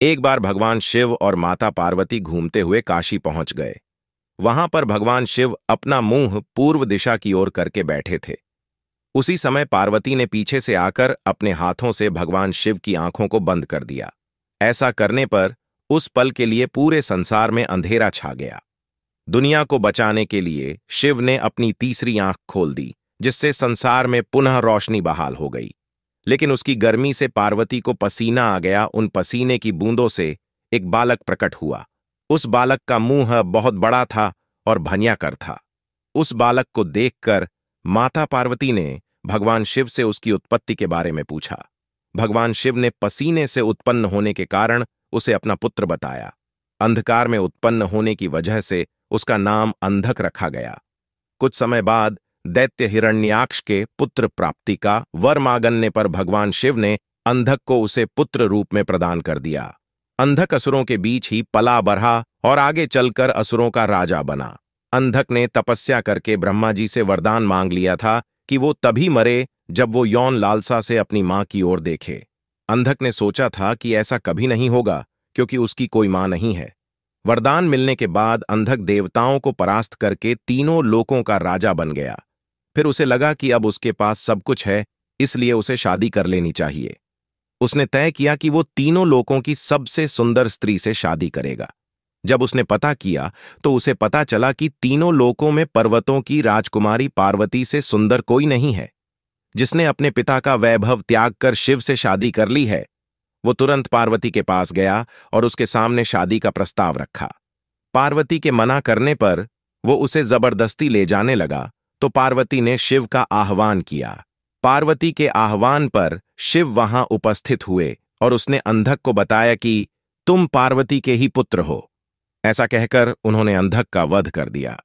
एक बार भगवान शिव और माता पार्वती घूमते हुए काशी पहुंच गए। वहां पर भगवान शिव अपना मुंह पूर्व दिशा की ओर करके बैठे थे। उसी समय पार्वती ने पीछे से आकर अपने हाथों से भगवान शिव की आंखों को बंद कर दिया। ऐसा करने पर उस पल के लिए पूरे संसार में अंधेरा छा गया। दुनिया को बचाने के लिए शिव ने अपनी तीसरी आंख खोल दी, जिससे संसार में पुनः रोशनी बहाल हो गई। लेकिन उसकी गर्मी से पार्वती को पसीना आ गया। उन पसीने की बूंदों से एक बालक प्रकट हुआ। उस बालक का मुंह बहुत बड़ा था और भंयाकर था। उस बालक को देखकर माता पार्वती ने भगवान शिव से उसकी उत्पत्ति के बारे में पूछा। भगवान शिव ने पसीने से उत्पन्न होने के कारण उसे अपना पुत्र बताया। अंधकार में उत्पन्न होने की वजह से उसका नाम अंधक रखा गया। कुछ समय बाद दैत्य हिरण्याक्ष के पुत्र प्राप्ति का वर मांगने पर भगवान शिव ने अंधक को उसे पुत्र रूप में प्रदान कर दिया। अंधक असुरों के बीच ही पला बढ़ा और आगे चलकर असुरों का राजा बना। अंधक ने तपस्या करके ब्रह्मा जी से वरदान मांग लिया था कि वो तभी मरे जब वो यौन लालसा से अपनी मां की ओर देखे। अंधक ने सोचा था कि ऐसा कभी नहीं होगा, क्योंकि उसकी कोई मां नहीं है। वरदान मिलने के बाद अंधक देवताओं को परास्त करके तीनों लोकों का राजा बन गया। फिर उसे लगा कि अब उसके पास सब कुछ है, इसलिए उसे शादी कर लेनी चाहिए। उसने तय किया कि वो तीनों लोकों की सबसे सुंदर स्त्री से शादी करेगा। जब उसने पता किया तो उसे पता चला कि तीनों लोकों में पर्वतों की राजकुमारी पार्वती से सुंदर कोई नहीं है। जिसने अपने पिता का वैभव त्याग कर शिव से शादी कर ली है, वो तुरंत पार्वती के पास गया और उसके सामने शादी का प्रस्ताव रखा। पार्वती के मना करने पर वो उसे जबरदस्ती ले जाने लगा, तो पार्वती ने शिव का आह्वान किया। पार्वती के आह्वान पर शिव वहां उपस्थित हुए और उसने अंधक को बताया कि तुम पार्वती के ही पुत्र हो। ऐसा कहकर उन्होंने अंधक का वध कर दिया।